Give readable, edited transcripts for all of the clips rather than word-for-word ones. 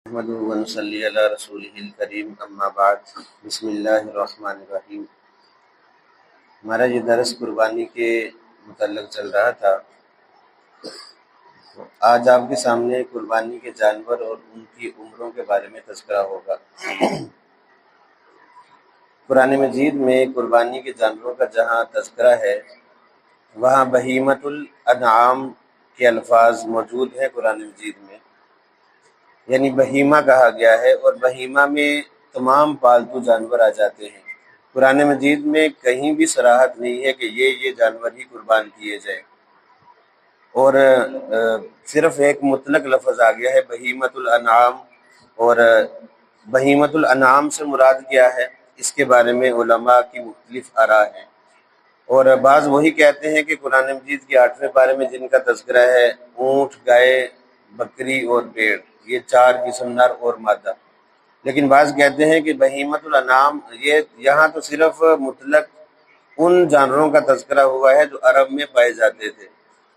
نحمدہ و نصلی علی رسولہ الکریم اما بعد بسم اللہ الرحمن الرحیم۔ ہمارا یہ درس قربانی کے متعلق چل رہا تھا۔ آج آپ کے سامنے قربانی کے جانور اور ان کی عمروں کے بارے میں تذکرہ ہوگا۔ قرآن مجید میں قربانی کے جانوروں کا جہاں تذکرہ ہے وہاں بہیمۃ الانعام کے الفاظ موجود ہیں قرآن مجید میں، یعنی بہیمہ کہا گیا ہے، اور بہیمہ میں تمام پالتو جانور آ جاتے ہیں۔ قرآن مجید میں کہیں بھی صراحت نہیں ہے کہ یہ جانور ہی قربان کیے جائیں، اور صرف ایک مطلق لفظ آ گیا ہے بہیمۃ الانعام۔ اور بہیمۃ الانعام سے مراد کیا ہے، اس کے بارے میں علماء کی مختلف آراء ہیں، اور بعض وہی کہتے ہیں کہ قرآن مجید کے 8ویں پارے میں جن کا تذکرہ ہے اونٹ، گائے، بکری اور بھیڑ، یہ 4 قسم نر اور مادہ۔ لیکن بعض کہتے ہیں کہ بہیمۃ الانعام یہاں تو صرف مطلق ان جانوروں کا تذکرہ ہوا ہے جو عرب میں پائے جاتے تھے،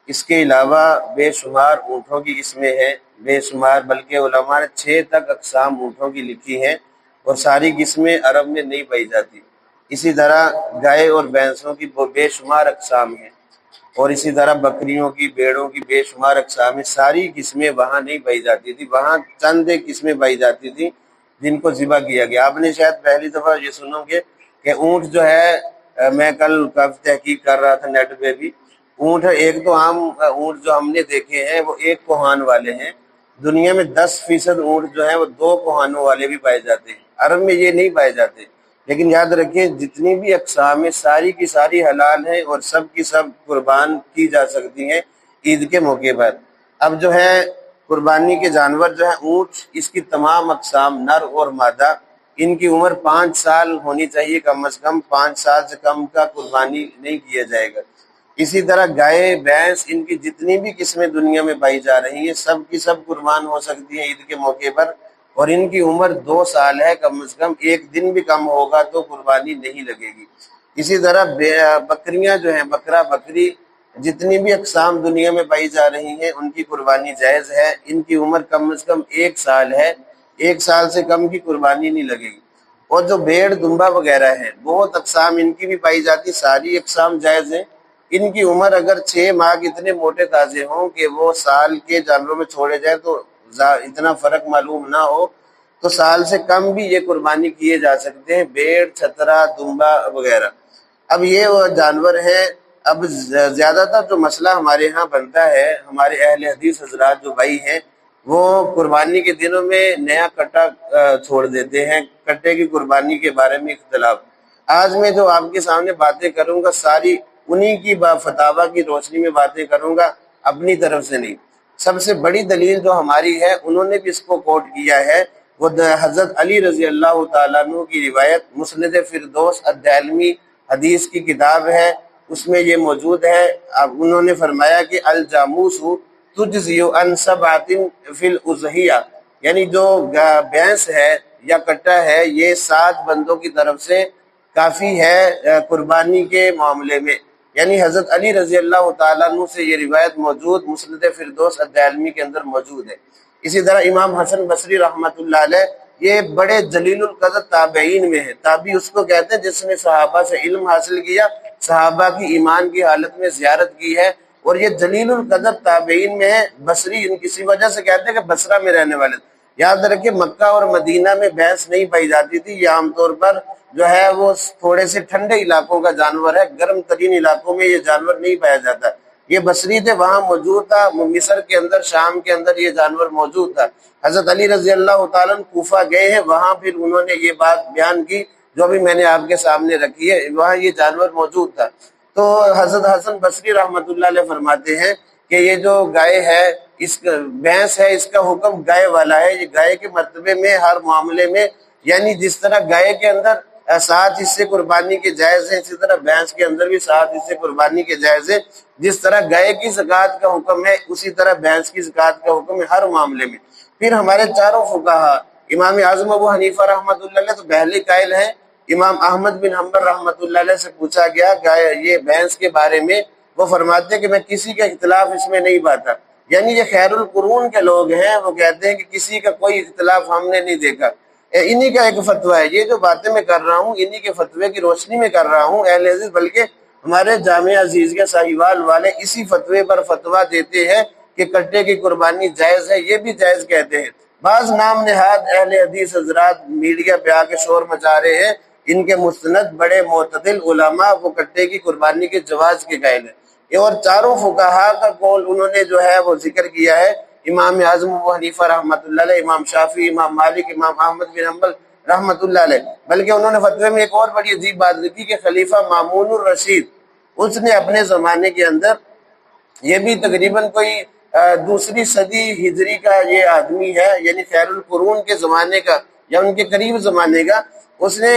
اس کے علاوہ بے شمار اونٹوں کی قسمیں ہیں، بے شمار، بلکہ علماء نے 6 تک اقسام اونٹوں کی لکھی ہیں، اور ساری قسمیں عرب میں نہیں پائی جاتی۔ اسی طرح گائے اور بھینسوں کی بے شمار اقسام ہیں، اور اسی طرح بکریوں کی، بیڑوں کی بے شمار اقسام ہیں۔ ساری قسمیں وہاں نہیں پائی جاتی تھی، وہاں چند ایک قسمیں پائی جاتی تھی جن کو ذبح کیا گیا۔ آپ نے شاید پہلی دفعہ یہ سنو گے کہ اونٹ جو ہے، میں کل کافی تحقیق کر رہا تھا نیٹ پہ بھی، اونٹ ایک تو عام اونٹ جو ہم نے دیکھے ہیں وہ 1 کوہان والے ہیں۔ دنیا میں 10% اونٹ جو ہیں وہ 2 کوہانوں والے بھی پائے جاتے ہیں، عرب میں یہ نہیں پائے جاتے۔ لیکن یاد رکھیں جتنی بھی اقسام ہیں ساری کی ساری حلال ہیں، اور سب کی سب قربان کی جا سکتی ہیں عید کے موقع پر۔ اب جو ہے قربانی کے جانور جو ہے اونٹ، اس کی تمام اقسام نر اور مادہ، ان کی عمر 5 سال ہونی چاہیے، کم از کم 5 سال سے کم کا قربانی نہیں کیا جائے گا۔ اسی طرح گائے، بھینس، ان کی جتنی بھی قسمیں دنیا میں پائی جا رہی ہیں سب کی سب قربان ہو سکتی ہیں عید کے موقع پر، اور ان کی عمر 2 سال ہے، کم از کم 1 دن بھی کم ہوگا تو قربانی نہیں لگے گی۔ اسی طرح بکریاں جو ہیں، بکرا، بکری، جتنی بھی اقسام دنیا میں پائی جا رہی ہیں ان کی قربانی جائز ہے، ان کی عمر کم از کم 1 سال ہے، 1 سال سے کم کی قربانی نہیں لگے گی۔ اور جو بھیڑ، دمبا وغیرہ ہے، بہت اقسام ان کی بھی پائی جاتی، ساری اقسام جائز ہیں۔ ان کی عمر اگر 6 ماہ کے اتنے موٹے تازے ہوں کہ وہ سال کے جانوروں میں چھوڑے جائیں تو اتنا فرق معلوم نہ ہو تو سال سے کم بھی یہ قربانی کیے جا سکتے ہیں، بھیڑ، چھترا، دمبا وغیرہ۔ اب یہ وہ جانور ہیں۔ اب زیادہ تر جو مسئلہ ہمارے ہاں بنتا ہے، ہمارے اہل حدیث حضرات جو بھائی ہیں وہ قربانی کے دنوں میں نیا کٹا چھوڑ دیتے ہیں، کٹے کی قربانی کے بارے میں اختلاف۔ آج میں جو آپ کے سامنے باتیں کروں گا ساری انہی کی فتاوی کی روشنی میں باتیں کروں گا، اپنی طرف سے نہیں۔ سب سے بڑی دلیل جو ہماری ہے، انہوں نے بھی اس کو کوٹ کیا ہے، وہ حضرت علی رضی اللہ تعالیٰ عنہ کی روایت، مسند فردوس الدارمی حدیث کی کتاب ہے، اس میں یہ موجود ہے۔ اب انہوں نے فرمایا کہ الجاموس تجزی عن 7 فی الاضحیہ، یعنی جو بھینس ہے یا کٹا ہے یہ 7 بندوں کی طرف سے کافی ہے قربانی کے معاملے میں۔ یعنی حضرت علی رضی اللہ تعالیٰ عنہ سے یہ روایت موجود مسند فردوس الدارمی کے اندر موجود ہے۔ اسی طرح امام حسن بصری رحمۃ اللہ علیہ، یہ بڑے جلیل القدر تابعین میں ہے، تابعی اس کو کہتے ہیں جس نے صحابہ سے علم حاصل کیا، صحابہ کی ایمان کی حالت میں زیارت کی ہے، اور یہ جلیل القدر تابعین میں ہے۔ بصری ان کسی وجہ سے کہتے ہیں کہ بصرہ میں رہنے والے۔ یاد رکھیں مکہ اور مدینہ میں بھینس نہیں پائی جاتی تھی، یہ عام طور پر جو ہے وہ تھوڑے سے ٹھنڈے علاقوں کا جانور ہے، گرم ترین علاقوں میں یہ جانور نہیں پایا جاتا۔ یہ بصری تھے، وہاں موجود تھا، مصر کے اندر، شام کے اندر یہ جانور موجود تھا۔ حضرت علی رضی اللہ تعالیٰ عنہ کوفہ گئے ہیں، وہاں پھر انہوں نے یہ بات بیان کی جو بھی میں نے آپ کے سامنے رکھی ہے، وہاں یہ جانور موجود تھا۔ تو حضرت حسن بصری رحمۃ اللہ علیہ فرماتے ہیں کہ یہ جو گائے ہے، اس بھینس ہے، اس کا حکم گائے والا ہے، یہ گائے کے مرتبے میں ہر معاملے میں، یعنی جس طرح گائے کے اندر 7 حصے قربانی کے جائز ہیں، اسی طرح بھینس کے اندر بھی 7 حصے قربانی کے جائز ہیں۔ جس طرح گائے کی زکوٰۃ کا حکم ہے اسی طرح بھینس کی زکوٰۃ کا حکم ہے ہر معاملے میں۔ پھر ہمارے چاروں فقہا، امام اعظم ابو حنیفہ رحمۃ اللہ علیہ تو پہلے قائل ہیں، امام احمد بن حنبل رحمۃ اللہ علیہ سے پوچھا گیا گائے یہ بھینس کے بارے میں، وہ فرماتے ہیں کہ میں کسی کا اختلاف اس میں نہیں پاتا۔ یعنی یہ خیر القرون کے لوگ ہیں، وہ کہتے ہیں کہ کسی کا کوئی اختلاف ہم نے نہیں دیکھا۔ انہی کا ایک فتویٰ ہے، یہ جو باتیں میں کر رہا ہوں انہی کے فتوے کی روشنی میں کر رہا ہوں اہل حدیث، بلکہ ہمارے جامعہ عزیزیہ ساہیوال والے اسی فتوے پر فتویٰ دیتے ہیں کہ کٹے کی قربانی جائز ہے، یہ بھی جائز کہتے ہیں۔ بعض نام نہاد اہل حدیث حضرات میڈیا پہ آ کے شور مچا رہے ہیں، ان کے مستند بڑے معتدل علماء وہ کٹے کی قربانی کے جواز کے قائل ہیں، اور چاروں فقہا کا قول انہوں نے جو ہے وہ ذکر کیا ہے، امام اعظم ابو حنیفہ رحمۃ اللہ علیہ، امام شافعی، امام مالک، امام احمد بن حنبل رحمۃ اللہ علیہ۔ بلکہ انہوں نے فتوے میں ایک اور بڑی عجیب بات لکھی کہ خلیفہ مامون الرشید، اس نے اپنے زمانے کے اندر، یہ بھی تقریباً کوئی دوسری صدی ہجری کا یہ آدمی ہے، یعنی خیر القرون کے زمانے کا یا ان کے قریب زمانے کا، اس نے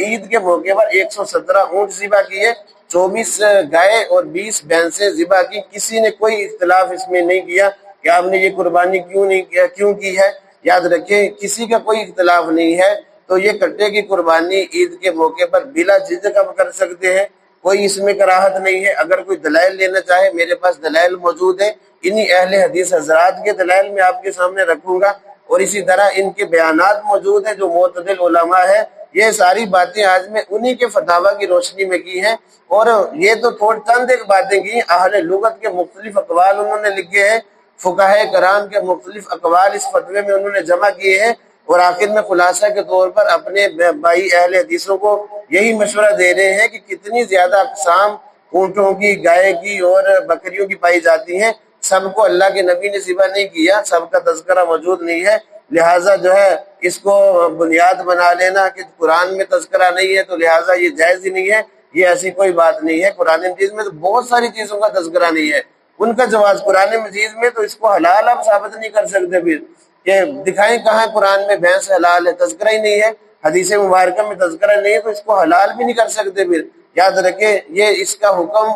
عید کے موقع پر 117 اونٹ ذبح کیے، 24 گائے اور 20 بھینسیں ذبح کی۔ کسی نے کوئی اختلاف اس میں نہیں کیا کہ آپ نے یہ قربانی کیوں کی ہے۔ یاد رکھیں کسی کا کوئی اختلاف نہیں ہے، تو یہ کٹے کی قربانی عید کے موقع پر بلا جھجک آپ کر سکتے ہیں، کوئی اس میں کراہت نہیں ہے۔ اگر کوئی دلائل لینا چاہے، میرے پاس دلائل موجود ہے، انہی اہل حدیث حضرات کے دلائل میں آپ کے سامنے رکھوں گا، اور اسی طرح ان کے بیانات موجود ہیں جو معتدل علماء ہے۔ یہ ساری باتیں آج میں انہی کے فتاویٰ کی روشنی میں کی ہیں، اور یہ تو چند ایک باتیں کی، اہل لغت کے مختلف اقوال انہوں نے لکھے ہیں، فقہائے کرام کے مختلف اقوال اس فتوے میں انہوں نے جمع کیے ہیں، اور آخر میں خلاصہ کے طور پر اپنے بھائی اہل حدیثوں کو یہی مشورہ دے رہے ہیں کہ کتنی زیادہ اقسام اونٹوں کی، گائے کی اور بکریوں کی پائی جاتی ہیں، سب کو اللہ کے نبی نے ذبح نہیں کیا، سب کا تذکرہ موجود نہیں ہے، لہٰذا جو ہے اس کو بنیاد بنا لینا کہ قرآن میں تذکرہ نہیں ہے تو لہٰذا یہ جائز ہی نہیں ہے، یہ ایسی کوئی بات نہیں ہے۔ قرآن مجید میں تو بہت ساری چیزوں کا تذکرہ نہیں ہے، ان کا جواز قرآن مجید میں، تو اس کو حلال آپ ثابت نہیں کر سکتے، پھر کہ دکھائیں کہاں قرآن میں بھینس حلال ہے، تذکرہ ہی نہیں ہے، حدیث مبارکہ میں تذکرہ نہیں ہے، تو اس کو حلال بھی نہیں کر سکتے۔ پھر یاد رکھیں یہ اس کا حکم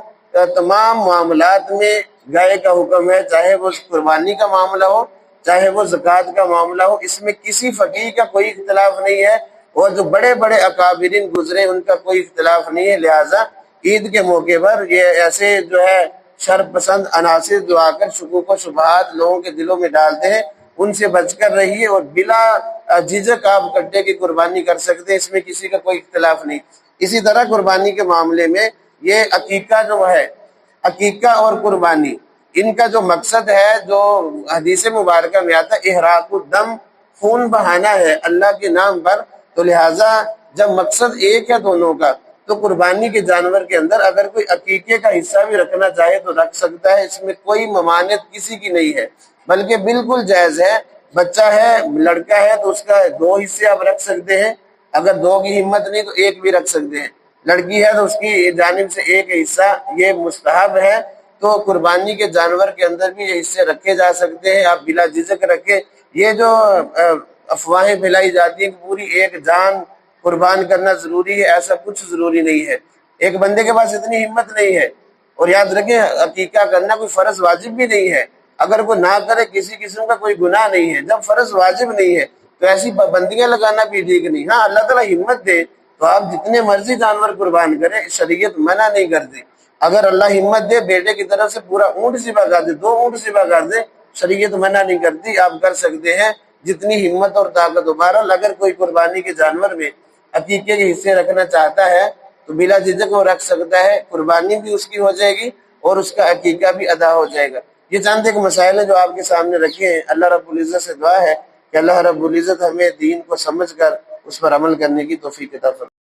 تمام معاملات میں گائے کا حکم ہے، چاہے وہ قربانی کا معاملہ ہو، چاہے وہ زکوٰۃ کا معاملہ ہو، اس میں کسی فقیہ کا کوئی اختلاف نہیں ہے، اور جو بڑے بڑے اکابرین گزرے ان کا کوئی اختلاف نہیں ہے۔ لہٰذا عید کے موقع پر یہ ایسے جو ہے شر پسند عناصر جو آ کر شکوک و شبہات لوگوں کے دلوں میں ڈالتے ہیں، ان سے بچ کر رہیے، اور بلا جھجک آپ کٹے کی قربانی کر سکتے ہیں، اس میں کسی کا کوئی اختلاف نہیں۔ اسی طرح قربانی کے معاملے میں یہ عقیقہ جو ہے، عقیقہ اور قربانی، ان کا جو مقصد ہے جو حدیث مبارکہ میں آتا ہے احراق الدم، خون بہانا ہے اللہ کے نام پر، تو لہٰذا جب مقصد ایک ہے دونوں کا، تو قربانی کے جانور کے اندر اگر کوئی عقیقے کا حصہ بھی رکھنا چاہے تو رکھ سکتا ہے، اس میں کوئی ممانعت کسی کی نہیں ہے، بلکہ بالکل جائز ہے۔ بچہ ہے، لڑکا ہے، تو اس کا 2 حصے آپ رکھ سکتے ہیں، اگر 2 کی ہمت نہیں تو 1 بھی رکھ سکتے ہیں، لڑکی ہے تو اس کی جانب سے 1 حصہ، یہ مستحب ہے۔ تو قربانی کے جانور کے اندر بھی یہ حصے رکھے جا سکتے ہیں، آپ بلا جھجک رکھیں۔ یہ جو افواہیں پھیلائی جاتی ہیں کہ پوری 1 جان قربان کرنا ضروری ہے، ایسا کچھ ضروری نہیں ہے، ایک بندے کے پاس اتنی ہمت نہیں ہے۔ اور یاد رکھیں عقیقہ کرنا کوئی فرض واجب بھی نہیں ہے، اگر کوئی نہ کرے کسی قسم کا کوئی گناہ نہیں ہے، جب فرض واجب نہیں ہے تو ایسی پابندیاں لگانا بھی ٹھیک نہیں۔ ہاں اللہ تعالیٰ ہمت دے تو آپ جتنے مرضی جانور قربان کریں، شریعت منع نہیں کرتی۔ اگر اللہ ہمت دے بیٹے کی طرف سے پورا اونٹ ذبح کر دے، 2 اونٹ ذبح کر دے، شریعت منع نہیں کرتی، آپ کر سکتے ہیں جتنی ہمت اور طاقت ہو۔ بہرحال اگر کوئی قربانی کے جانور میں عقیقے کے حصے رکھنا چاہتا ہے تو بلا جھجک وہ رکھ سکتا ہے، قربانی بھی اس کی ہو جائے گی اور اس کا عقیقہ بھی ادا ہو جائے گا۔ یہ چند ایک مسائل ہیں جو آپ کے سامنے رکھے ہیں۔ اللہ رب العزت سے دعا ہے کہ اللہ رب العزت ہمیں دین کو سمجھ کر اس پر عمل کرنے کی توفیق عطا فرمائے۔